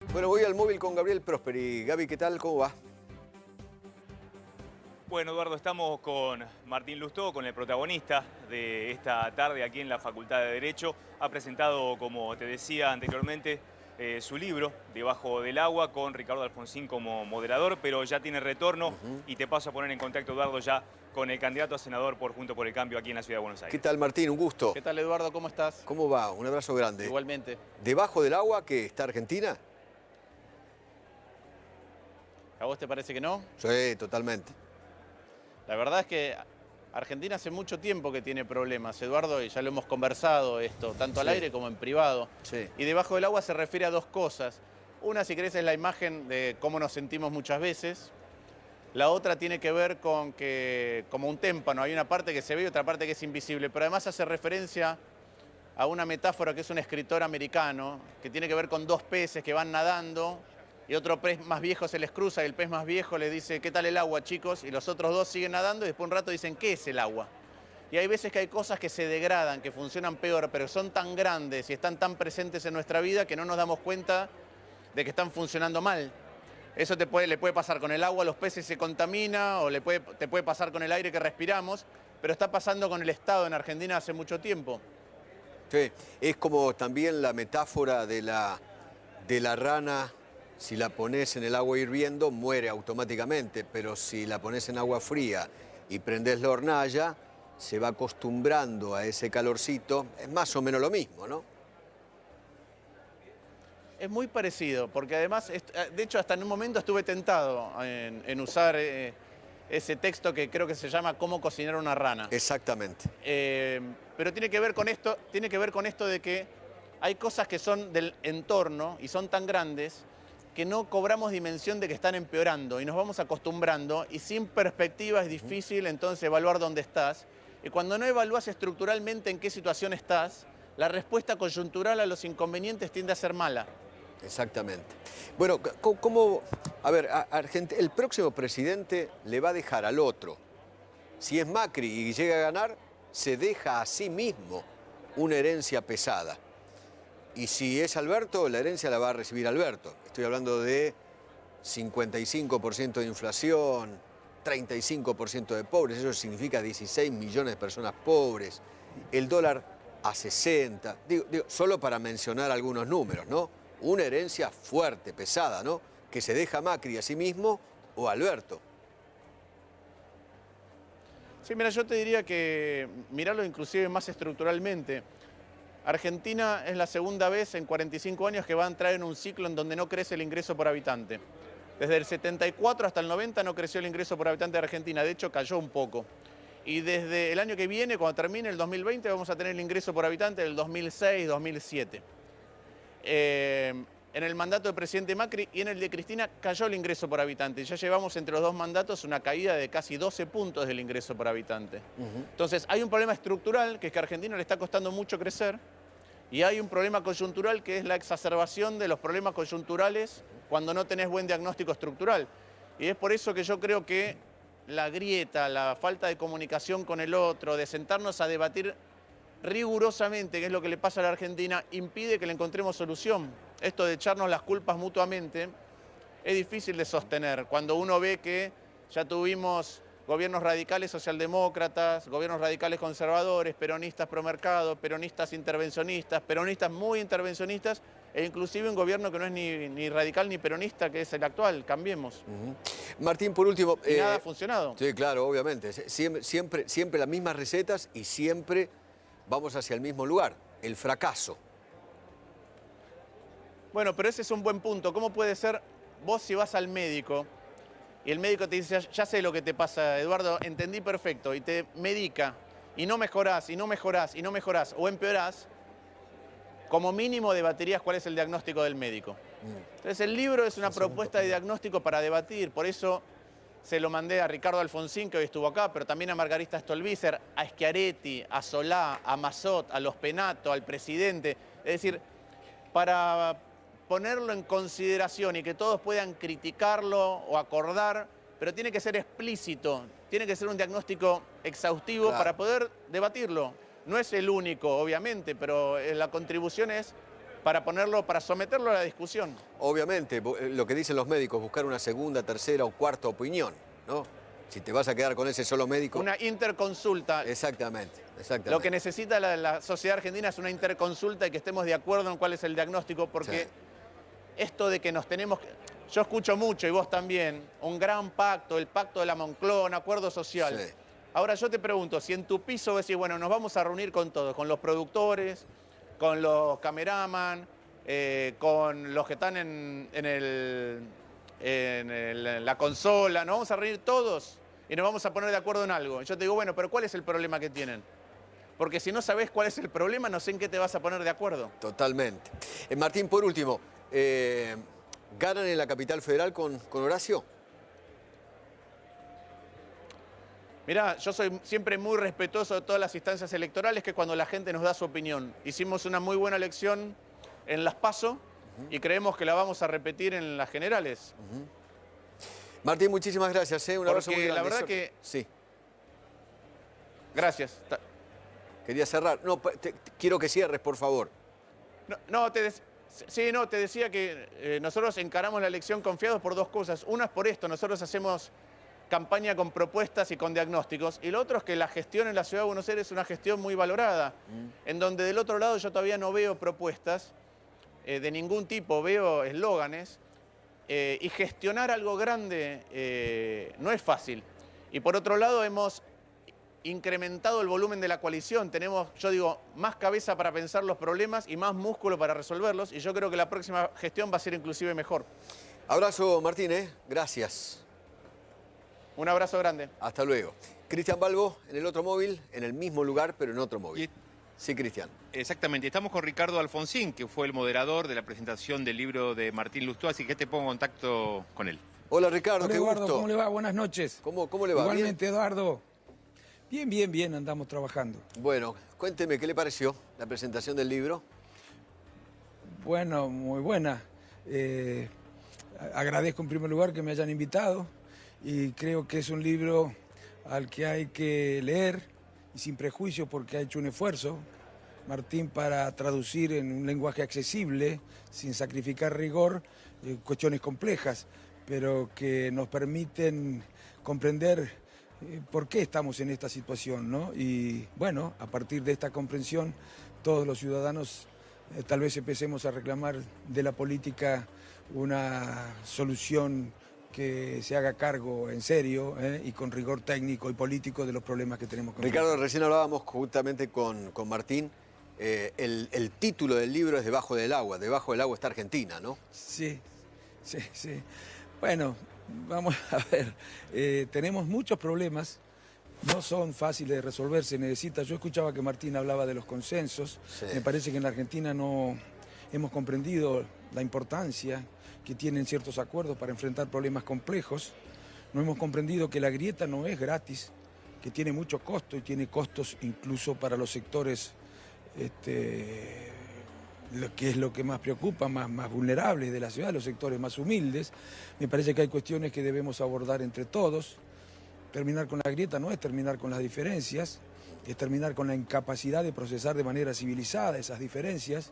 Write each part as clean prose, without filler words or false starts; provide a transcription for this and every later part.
Bueno, voy al móvil con Gabriel Prosperi. Gaby, ¿qué tal? ¿Cómo va? Bueno, Eduardo, estamos con Martín Lustó, con el protagonista de esta tarde aquí en la Facultad de Derecho. Ha presentado, como te decía anteriormente, su libro, Debajo del agua, con Ricardo Alfonsín como moderador, pero ya tiene retorno y te paso a poner en contacto, Eduardo, ya con el candidato a senador por Juntos por el Cambio aquí en la Ciudad de Buenos Aires. ¿Qué tal, Martín? Un gusto. ¿Qué tal, Eduardo? ¿Cómo estás? ¿Cómo va? Un abrazo grande. Igualmente. ¿Debajo del agua que está Argentina? ¿A vos te parece que no? Sí, totalmente. La verdad es que Argentina hace mucho tiempo que tiene problemas, Eduardo, y ya lo hemos conversado esto, tanto al Sí. aire como en privado. Sí. Y debajo del agua se refiere a dos cosas. Una, si querés, es la imagen de cómo nos sentimos muchas veces. La otra tiene que ver con que, como un témpano, hay una parte que se ve y otra parte que es invisible, pero además hace referencia a una metáfora que es un escritor americano, que tiene que ver con dos peces que van nadando y otro pez más viejo se les cruza y el pez más viejo le dice, ¿qué tal el agua, chicos? Y los otros dos siguen nadando y después un rato dicen, ¿qué es el agua? Y hay veces que hay cosas que se degradan, que funcionan peor, pero son tan grandes y están tan presentes en nuestra vida que no nos damos cuenta de que están funcionando mal. Eso le puede pasar con el agua, los peces se contamina, o te puede pasar con el aire que respiramos, pero está pasando con el Estado en Argentina hace mucho tiempo. Sí. Es como también la metáfora de la rana. Si la pones en el agua hirviendo, muere automáticamente, pero si la pones en agua fría y prendes la hornalla, se va acostumbrando a ese calorcito. Es más o menos lo mismo, ¿no? Es muy parecido, porque además, de hecho, hasta en un momento estuve tentado en usar ese texto que creo que se llama Cómo cocinar una rana. Exactamente. Pero tiene que ver con esto de que hay cosas que son del entorno y son tan grandes que no cobramos dimensión de que están empeorando y nos vamos acostumbrando y sin perspectiva es difícil entonces evaluar dónde estás. Y cuando no evalúas estructuralmente en qué situación estás, la respuesta coyuntural a los inconvenientes tiende a ser mala. Exactamente. Bueno, a ver, el próximo presidente le va a dejar al otro. Si es Macri y llega a ganar, se deja a sí mismo una herencia pesada. Y si es Alberto, la herencia la va a recibir Alberto. Estoy hablando de 55% de inflación, 35% de pobres, eso significa 16 millones de personas pobres, el dólar a 60, digo, solo para mencionar algunos números, ¿no? Una herencia fuerte, pesada, ¿no? Que se deja Macri a sí mismo o Alberto. Sí, mira, yo te diría que mirarlo inclusive más estructuralmente. Argentina es la segunda vez en 45 años que va a entrar en un ciclo en donde no crece el ingreso por habitante. Desde el 74 hasta el 90 no creció el ingreso por habitante de Argentina, de hecho cayó un poco. Y desde el año que viene, cuando termine el 2020, vamos a tener el ingreso por habitante del 2006-2007. En el mandato del presidente Macri y en el de Cristina cayó el ingreso por habitante. Ya llevamos entre los dos mandatos una caída de casi 12 puntos del ingreso por habitante. Entonces hay un problema estructural, que es que a Argentina le está costando mucho crecer, y hay un problema coyuntural, que es la exacerbación de los problemas coyunturales cuando no tenés buen diagnóstico estructural. Y es por eso que yo creo que la grieta, la falta de comunicación con el otro, de sentarnos a debatir rigurosamente qué es lo que le pasa a la Argentina, impide que le encontremos solución. Esto de echarnos las culpas mutuamente es difícil de sostener cuando uno ve que ya tuvimos gobiernos radicales socialdemócratas, gobiernos radicales conservadores, peronistas promercado, peronistas intervencionistas, peronistas muy intervencionistas, e inclusive un gobierno que no es ni radical ni peronista, que es el actual, Cambiemos. Martín, por último... Y nada ha funcionado. Sí, claro, obviamente. Siempre las mismas recetas y siempre vamos hacia el mismo lugar, el fracaso. Bueno, pero ese es un buen punto. ¿Cómo puede ser vos si vas al médico y el médico te dice, ya sé lo que te pasa, Eduardo, entendí perfecto, y te medica, y no mejorás, y no mejorás, y no mejorás, o empeorás, como mínimo debatirías cuál es el diagnóstico del médico. Entonces el libro es una propuesta de diagnóstico para debatir, por eso se lo mandé a Ricardo Alfonsín, que hoy estuvo acá, pero también a Margarita Stolbizer, a Schiaretti, a Solá, a Mazzot, a Los Penato, al presidente. Es decir, para ponerlo en consideración y que todos puedan criticarlo o acordar, pero tiene que ser explícito, tiene que ser un diagnóstico exhaustivo, claro, para poder debatirlo. No es el único, obviamente, pero la contribución es para someterlo a la discusión. Obviamente, lo que dicen los médicos, buscar una segunda, tercera o cuarta opinión, ¿no? Si te vas a quedar con ese solo médico. Una interconsulta. Exactamente. Lo que necesita la sociedad argentina es una interconsulta y que estemos de acuerdo en cuál es el diagnóstico, porque esto de que nos tenemos... Yo escucho mucho, y vos también, un gran pacto, el pacto de la Moncloa, un acuerdo social. Sí. Ahora yo te pregunto, si en tu piso decís, bueno, nos vamos a reunir con todos, con los productores, con los cameraman, con los que están en la consola, nos vamos a reunir todos y nos vamos a poner de acuerdo en algo. Yo te digo, bueno, pero ¿cuál es el problema que tienen? Porque si no sabés cuál es el problema, no sé en qué te vas a poner de acuerdo. Totalmente. Martín, por último, ¿ganan en la capital federal con Horacio? Mirá, yo soy siempre muy respetuoso de todas las instancias electorales, que cuando la gente nos da su opinión. Hicimos una muy buena elección en las PASO y creemos que la vamos a repetir en las generales. Martín, muchísimas gracias. Un abrazo muy grande. La verdad que... Sí. Gracias. Quería cerrar. No, quiero que cierres, por favor. Te decía que nosotros encaramos la elección confiados por dos cosas. Una es por esto, nosotros hacemos campaña con propuestas y con diagnósticos. Y lo otro es que la gestión en la Ciudad de Buenos Aires es una gestión muy valorada, en donde del otro lado yo todavía no veo propuestas de ningún tipo, veo eslóganes, y gestionar algo grande no es fácil. Y por otro lado hemos incrementado el volumen de la coalición, tenemos, yo digo, más cabeza para pensar los problemas y más músculo para resolverlos, y yo creo que la próxima gestión va a ser inclusive mejor. Abrazo, Martín, gracias. Un abrazo grande. Hasta luego. Cristian Balbo, en el otro móvil, en el mismo lugar, pero en otro móvil. Sí, Cristian. Exactamente. Estamos con Ricardo Alfonsín, que fue el moderador de la presentación del libro de Martín Lustó, así que te pongo en contacto con él. Hola, Ricardo, Hola, qué Eduardo, gusto. ¿cómo le va? Buenas noches. ¿Cómo le va? Igualmente, ¿Bien? Eduardo. Bien, andamos trabajando. Bueno, cuénteme, ¿qué le pareció la presentación del libro? Bueno, muy buena. Agradezco en primer lugar que me hayan invitado y creo que es un libro al que hay que leer y sin prejuicio porque ha hecho un esfuerzo, Martín, para traducir en un lenguaje accesible, sin sacrificar rigor, cuestiones complejas, pero que nos permiten comprender por qué estamos en esta situación, ¿no? Y bueno, a partir de esta comprensión, todos los ciudadanos tal vez empecemos a reclamar de la política una solución que se haga cargo en serio y con rigor técnico y político de los problemas que tenemos. Ricardo, recién hablábamos justamente con Martín. El título del libro es Debajo del agua está Argentina, ¿no? Sí. Bueno, vamos a ver, tenemos muchos problemas, no son fáciles de resolver, yo escuchaba que Martín hablaba de los consensos, sí. Me parece que en la Argentina no hemos comprendido la importancia que tienen ciertos acuerdos para enfrentar problemas complejos, no hemos comprendido que la grieta no es gratis, que tiene mucho costo y tiene costos incluso para los sectores lo que es lo que más preocupa, más vulnerables de la ciudad, los sectores más humildes. Me parece que hay cuestiones que debemos abordar entre todos. Terminar con la grieta no es terminar con las diferencias, es terminar con la incapacidad de procesar de manera civilizada esas diferencias,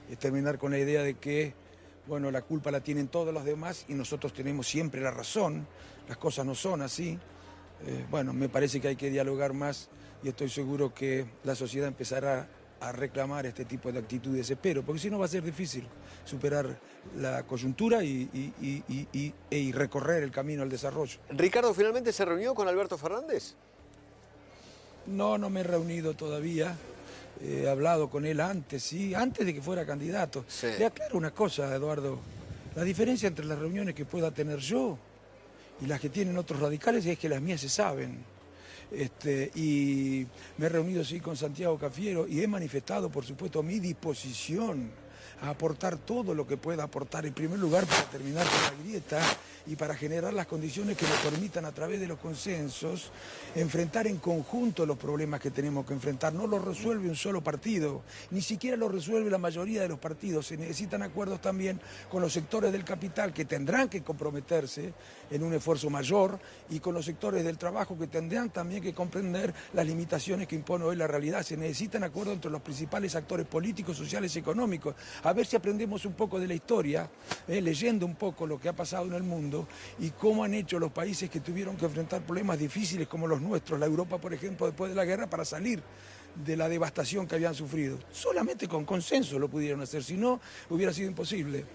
es terminar con la idea de que, bueno, la culpa la tienen todos los demás y nosotros tenemos siempre la razón, las cosas no son así. Bueno, me parece que hay que dialogar más y estoy seguro que la sociedad empezará a reclamar este tipo de actitudes, espero, porque si no va a ser difícil superar la coyuntura y recorrer el camino al desarrollo. Ricardo, ¿finalmente se reunió con Alberto Fernández? No me he reunido todavía, he hablado con él antes, sí, antes de que fuera candidato. Sí. Le aclaro una cosa, Eduardo, la diferencia entre las reuniones que pueda tener yo y las que tienen otros radicales es que las mías se saben. Y me he reunido sí con Santiago Cafiero y he manifestado, por supuesto, mi disposición a aportar todo lo que pueda aportar, en primer lugar para terminar con la grieta y para generar las condiciones que nos permitan a través de los consensos enfrentar en conjunto los problemas que tenemos que enfrentar. No los resuelve un solo partido, ni siquiera los resuelve la mayoría de los partidos. Se necesitan acuerdos también con los sectores del capital que tendrán que comprometerse en un esfuerzo mayor y con los sectores del trabajo que tendrán también que comprender las limitaciones que impone hoy la realidad. Se necesitan acuerdos entre los principales actores políticos, sociales y económicos. A a ver si aprendemos un poco de la historia, leyendo un poco lo que ha pasado en el mundo y cómo han hecho los países que tuvieron que enfrentar problemas difíciles como los nuestros, la Europa, por ejemplo, después de la guerra, para salir de la devastación que habían sufrido. Solamente con consenso lo pudieron hacer, si no, hubiera sido imposible.